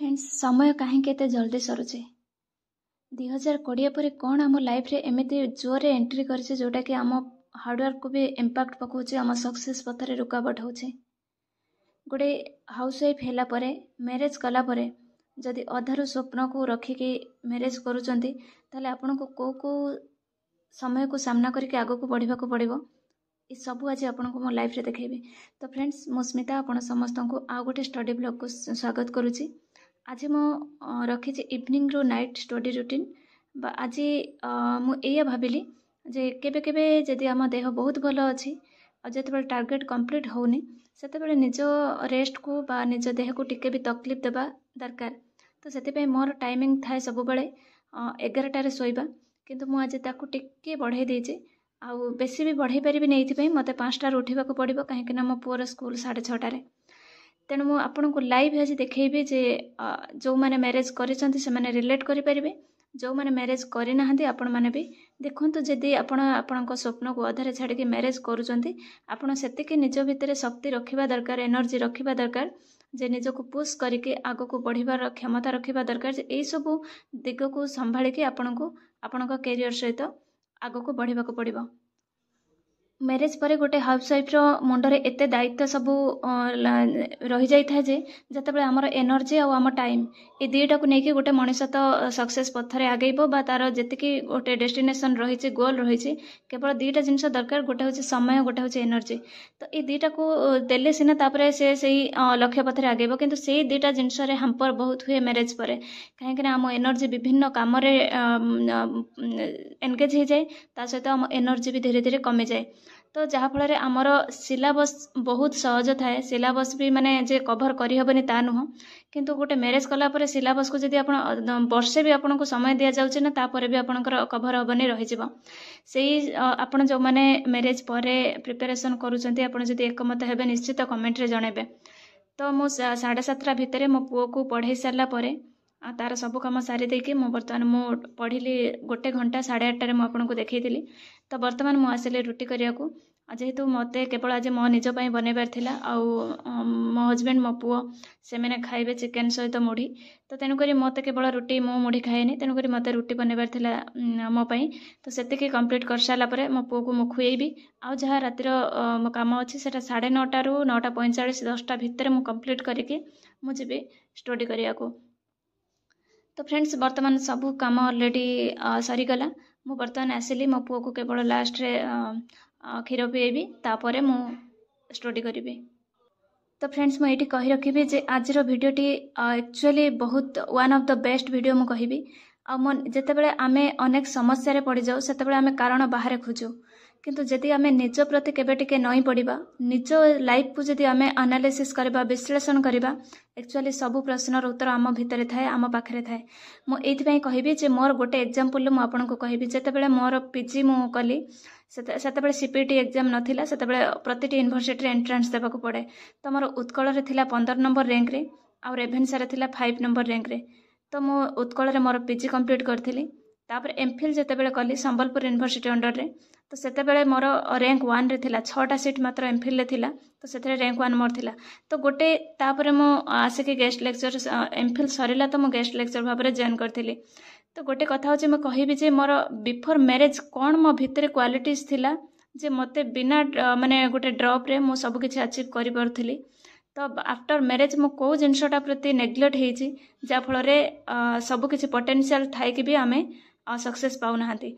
Friends समय कहीं जल्दी सरुचे 2020 पर कौन आम लाइफ रे एमती जोर एंट्री करें जोटा कि आम हार्डवर्क को भी इम्पैक्ट पकाउछे आम सक्सेस पथरे रुकावट होचे। गोटे हाउसवाइफ हैला परे मैरिज कला परे जदि अधारू स्वप्न को रखिकी मैरिज करुचंती ताले आपन को समय को सामना करके आगो को बढ़िबा को पड़िबो। ये सब आज आपन को मो लाइफ रे देखेबी। तो फ्रेंड्स मो स्मिता आपन समस्त को आ गोटे स्टडी ब्लॉग को स्वागत करुची। आज मो रखी इवनिंग रो नाइट स्टडी रूटीन आज मुझे भाविली जे केबे केबे जदि आम देह बहुत भल अच्छी और जिते टार्गेट कंप्लीट होनी से निज रेस्ट को बा निज देह को टिके भी तकलीफ देवा दरकार। तो से मोर टाइमिंग थाए सब बेले 11टार शोवा किंतु मु आज ताकू टिके बढ़ाई देचे आउ बेसी भी बढ़ाई पारि नहीं मत 5टार उठा पड़ो कहीं मो पुअर स्कूल 6:30 तेणु मु आपन को लाइव आज देखी जे जो मैंने मैरिज करें रिलेट करें जो मैंने मैरिज करना आपण मैंने भी देखूँ जदि आपण स्वप्न को अधारे छाड़ी मैरिज करुँच से निज भितर शक्ति रखा दरकार एनर्जी रखा दरकार जे निज को पुश करके आग को बढ़िबार क्षमता रखा दरकार जे यही सब दिग को संभाल के आपण कैरियर सहित आग को बढ़िबा को पड़िबो। मैरिज पर गोटे हाउसवाइफ रो मुंडरे एते दायित्व सब रही जाई था जे जतबे हमर एनर्जी और आम टाइम ए दुईटा को लेकिन गोटे मनीष तो सक्सेस पथरे आगेबो बा तार जेतिकी गोटे डेस्टिनेशन रही गोल रही केवल दुईटा जिनस दरकार गोटे हूँ समय गोटे हूँ एनर्जी। तो ये दुईटा को देले सिना तापरे से लक्ष्य पथरे आगेबो किंतु से दुईटा जिनस हाम्पर बहुत हुए मैरिज पर कहीं आम एनर्जी विभिन्न काम एनगेज हो जाए ता सहित आम एनर्जी भी धीरे धीरे कमी जाए। तो जहाँ फल आमर सिलेबस बहुत सहज थाए सिलेबस भी माने जे कभर करहबनी ता नुह किंतु गोटे मैरिज कला पर सिलेबस को जदि आपण वर्षे भी आपन को समय दिया जाउचे ना तापर भी आपनकर कभर हबनी रही जिवो। सेही आपण जो माने मैरिज पर प्रिपरेशन करूचंती आपण जदि एकमत हेबे निश्चित कमेंट रे जणेबे। तो मु 7:30 भितर मो पुओ को पढ़ाई सारला परे तार सब कम सारी देकी मु बर्तमान मु पढ़िली 1 घंटा 8:30 मु आपन को देखैतिली। तो बर्तमान मु आसिले रुटी करिया को जेहेतु मते केवल आज मो निज पई बनेबार थिला आउ मो हस्बैंड मो पुओ से मैंने खाइबे चिकेन सहित मुढ़ी। तो तेणुक मत केवल रुटी मु मुढ़ी खाएनी तेणुक मत रुटी बनेबार थिला मो पई। तो सेतिकी कंप्लीट कर सारा परे मो पुओ को मु खुएबी आउ जहाँ रातिर मो काम अच्छी सेटा 9:30 रु 9:45 10टा भितर मु कंप्लीट करके मु जीबी स्टडी करिया को। तो फ्रेंड्स बर्तमान सबू काम ऑलरेडी सरीगला मु बर्तमान आसिली मो पुओ को केवल लास्ट रे क्षीर पीएबी तापर मु स्टडी करी। तो फ्रेंड्स मुझे कही रखी जे आज भिडियोटी एक्चुअली बहुत one of the best video मु कहिबी। जितेबाला आम अनेक समस्या पड़ जाऊ से आम कारण बाहर खोजू किंतु जदि आम निज प्रति केबे टिके नई पड़ा निज लाइफ को जदि आम एनालिसिस करबा विश्लेषण करबा एक्चुअली सब प्रश्नर उत्तर आम भितर थाए आम पाखे थाए। मुझे कहबी जे मोर गोटे एग्जांपल मु आपन को कहबी जेतेबेले मोर पीजी मु कली सेतेबेले सीपीटी एग्जाम नथिला सेतेबेले प्रतिटी यूनिवर्सिटी एंट्रांस देबा को पड़े। तो मोर उत्कल रे थिला 15 नंबर रैंक रे आ रेभेन्सा रे थिला 5 नंबर रैंक रे। तो मु उत्कल रे मोर पीजी कंप्लीट करथिली तापर एमफिल जेतेबेले कली संबलपुर यूनिवर्सिटी अंडर रे तो सेतेबेले मोर रैंक 1 रे थिला 6टा सीट मात्र एमफिल रे थिला तो सेतरे रैंक 1 मोर थिला। तो गोटे तापर मु आसिक गेस्ट लेक्चर एमफिल सरिला तो मु गेस्ट लेक्चर भाबरे जॉइन करथिली। तो गोटे कथा होची मैं कहबी जे मोर बिफोर मैरिज कौन मो भितर क्वालिटीज थिला जे मते बिना माने गोटे ड्रॉप रे मु सब किछि अचीव करि परथिली। तो आफ्टर मैरिज मु को जिनसटा प्रति नेग्लेक्ट हेची जा फल रे सब किछि पोटेंशियल थाई कि भी आमे सक्सेस पाउ नाहंती।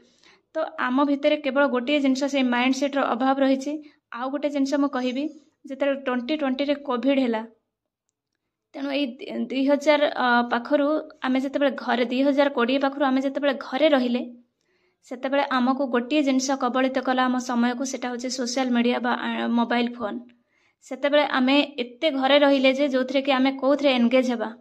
तो आम भितर केवल गोटे जिनस से माइंडसेट रो अभाव रही। आउ गोटे जिनस मु कहबी जेते 2020 रे कोविड हैला तेणु ये 2000 पाखरु आमे जेतेबेले घरे 2020 पाखरु आमे जेतेबेले घरे रहिले सेतेबेले आमको गोटे जिनस कबलित कला आम समय को सेटा होचे सोशल मीडिया बा मोबाइल फोन। सेतेबेले आमे एत्ते घरे रहिले जे जोथरे कि आमे कोथरे एंगेज हेबा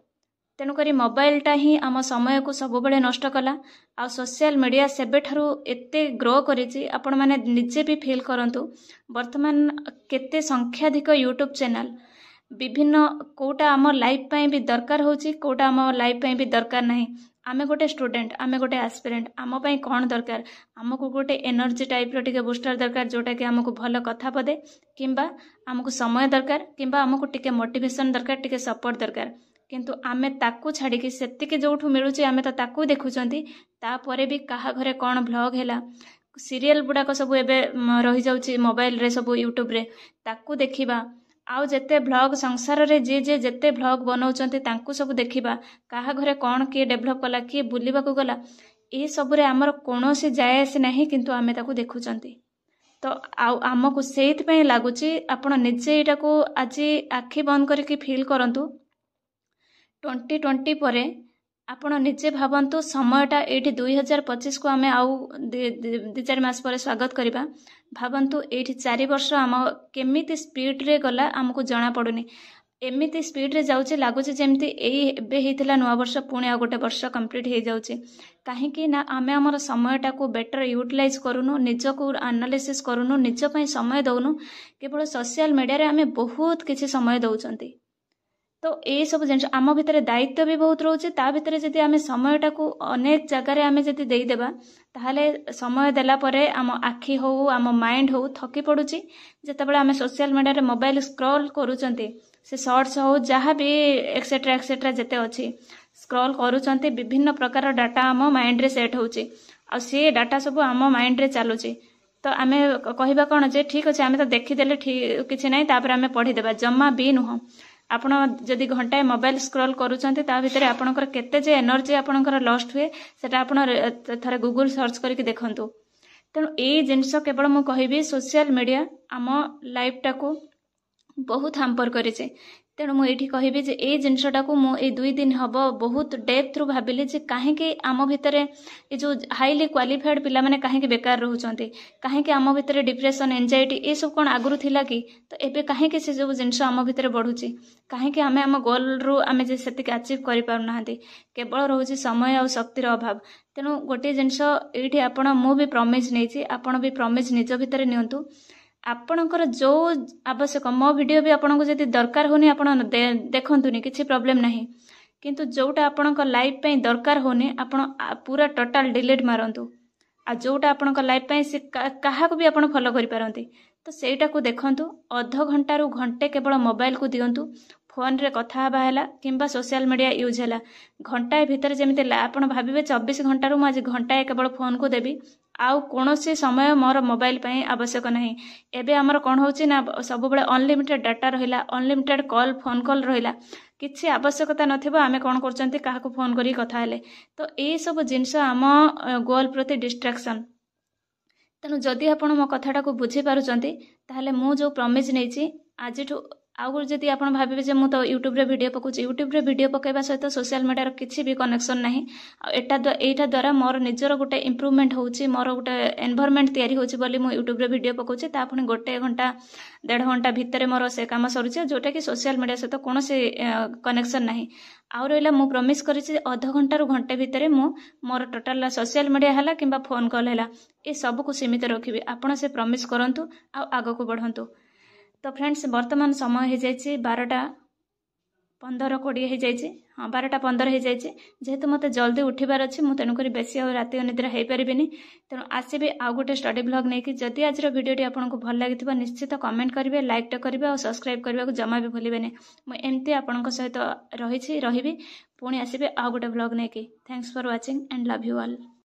तेणुक मोबाइलटा ही आम समय को सब बेले नष्ट कला। आ सोशल मीडिया सेबे ठारू एत्ते ग्रो करिछि आपण माने निजे भी फील करंतु वर्तमान केते संख्याधिक यूट्यूब चैनल विभिन्न कोटा आम लाइफ पई भी दरकार होछि कोटा आम लाइफ पई भी दरकार नहीं। आमे गोटे स्टूडेंट आमे गोटे एस्पिरेंट आम पई कौन दरकार आमको गोटे एनर्जी टाइप रो टिके बूस्टर दरकार जोटा कि आमको भल कथा पदे किंबा आमको समय दरकार किंबा आमको टिके मोटिवेशन दरकार टिके सपोर्ट दरकार किंतु आमे ताकू छाड़ी सेतिके जोठू मिलुची आमे तो ताकू देखुचंती तापरे भी कहा घरे कौन व्लॉग हैला सीरियल गुड़ाक सब एवं रही जाउची मोबाइल रे सब यूट्यूब रे ताकू देखिबा आउ जेते व्लॉग संसार रे जे जे जेते व्लॉग बनाउचंती तांकू सब देखिबा कहा घरे कौन किए डेभलप कला किए बुलिबा को गला ए सब रे हमर कोनोसी जाय आसे नाही किंतु आमे ताकू देखुचंती तो आमको से लगुच आपण निजे यहाँ को आज आखि बंद करके फील करंतु 2020 पर आपण निजे भावंतु समयटा ये 2025 को आम आउ दि चार मास पर स्वागत करवा भावंतु ये 4 वर्ष आम केमी स्पीड रे गला आमको जना पड़ुनी एमती स्पीड रे जाउचे लागुचे जेमती एबे हेतिला नुआ वर्ष पुणी आ गोटे वर्ष कंप्लीट हो जाउचे कहीं ना आमे हमर समयटा को बेटर यूटिलाइज करूनु निज को एनालिसिस करूनु निज पई समय दउनु केवल सोशल मीडिया रे आमे बहुत किछि समय दउचंती तो ये सब जिन आम भितर दायित्व भी बहुत रोचे ता भितर जदि आमे समयटा को अनेक जगार आमे जदि देई देबा ताहले समय देला परे आम आखि हो आम माइंड हो थकी पड़ुची जेतेबेले आमे सोशल मीडिया रे मोबाइल स्क्रॉल करूचंती से शॉर्ट्स हो जहाँ भी एक्सेट्रा जेते अच्छी स्क्रॉल करूचंती विभिन्न प्रकार डाटा आम माइंड रे सेट होची आ से डाटा सब आम माइंड रे चलुची तो आमे कहबा कोन जे ठीक अछि आमे तो देखिदेले ठीक किछि नै तापर आमे पढ़ी देबा जम्मा भी नुह आपण जदि घंटाए मोबाइल स्क्रॉल करूचंती ता भितर आपणकर केते जे एनर्जी आपणकर लॉस्ट हुए सेटा आपण थरे गूगल सर्च करके देखंतु तेणु ए जिनस केवल मु कहबी सोशल मीडिया आम लाइफ टाको बहुत हाम्पर करेছে तेणु मुझे कहबी जे ए जिनसटा को मु ए 2 दिन हम बहुत डेप्थ रु भाविली जे कहीं आम भितर ये जो हाईली क्वालिफाइड पिला माने कहीं बेकार रोचंती कहीं आम भितर डिप्रेशन एंजाइटी ये सब कौन आगुरी थिला कि तो एबे कहीं से सब जिनस आम भितर बढ़ुची कहीं आमे आम गोल रु आमे जे सेतिक अचीव करि पारु नाहंती केवल रोची समय और शक्तिर अभाव तेणु गोटे जिनस एठी आपण मु भी प्रॉमिस नेछि आपण भी प्रॉमिस निज भितर नियंतु आपणकर जो आवश्यक मो वीडियो भी आपन को जदि दरकार होनी आपन देखंतुनी किछि प्रॉब्लम नहीं किंतु जोटा आपणक लाइफ पई दरकार होनी आपन पूरा टोटल डिलीट मारंतु आ जोटा आपणक लाइफ पई से काहा को भी आपन फॉलो करि पारंती तो सेटा को देखंतु आधा घंटा रु घंटे केवल मोबाइल को दियंतु फोन रे कथा हबा हैला किंबा सोशल मीडिया यूज हैला घंटाए भितर जेमिति आपन भाबिबे 24 घंटा रु आज घंटाए केवल फोन को देबी आउ कोनोसी समय मोर मोबाइल पई आवश्यक नहीं एबे हमर कोन होची ना सब बेले अनलिमिटेड डाटा रहिला अनलिमिटेड कॉल फोन कॉल रहिला किछि आवश्यकता नथिबो आमे कोन करचंती काहा को फोन करी कथा हेले तो ए सब जिंस आम गोल प्रति डिस्ट्रैक्शन तेणु जदि आपण मो कथाटा को बुझी पारुचंती ताहले मु जो प्रॉमिस नेछि आजिठु आउ जदि आपण भाबिबे जे मु तो यूट्यूब रे वीडियो पकोची यूट्यूब रे वीडियो पकेबा सहित सोशल मीडिया रो किछि भी कनेक्शन नाही एटा द्वारा मोर निजर गोटे इम्प्रूवमेंट होउची मोर गोटे एनवायरनमेंट तयारी होउची बोली मु यूट्यूब रे वीडियो पकोची ता पुनी 1 घंटा 1.5 घंटा भितरे मोर से काम सरुची जोटा कि सोशल मीडिया सहित कोनोसी कनेक्शन नाही आउ रहला मु प्रॉमिस करिछि आधा घंटा रु घंटे भितरे मु मोर टोटल सोशल मीडिया हला किंबा फोन कॉल हला ए सब को सीमित रखिबे आपण से प्रॉमिस करंतु आ आगो को बढ़ंतु तो फ्रेंड्स वर्तमान समय हो जाए 12:15 20 हो जाए हाँ 12:15 हो जाए जेहेतु मत जल्दी उठिबार अच्छी मुझे तेणुक बेसी राति अनिद्रा हो पारि तेणु आसबि आउ गोटे स्टडी ब्लॉग नहीं कि जदि आज वीडियोटी आपको भल लगी निश्चित कमेंट करेंगे लाइक टा करेंगे और सब्सक्राइब करने को जमा भी भूलें मुझे आपंक सहित रही पुणी आसबि आउ गोटे ब्लॉग नहीं कि thanks for watching and love you all.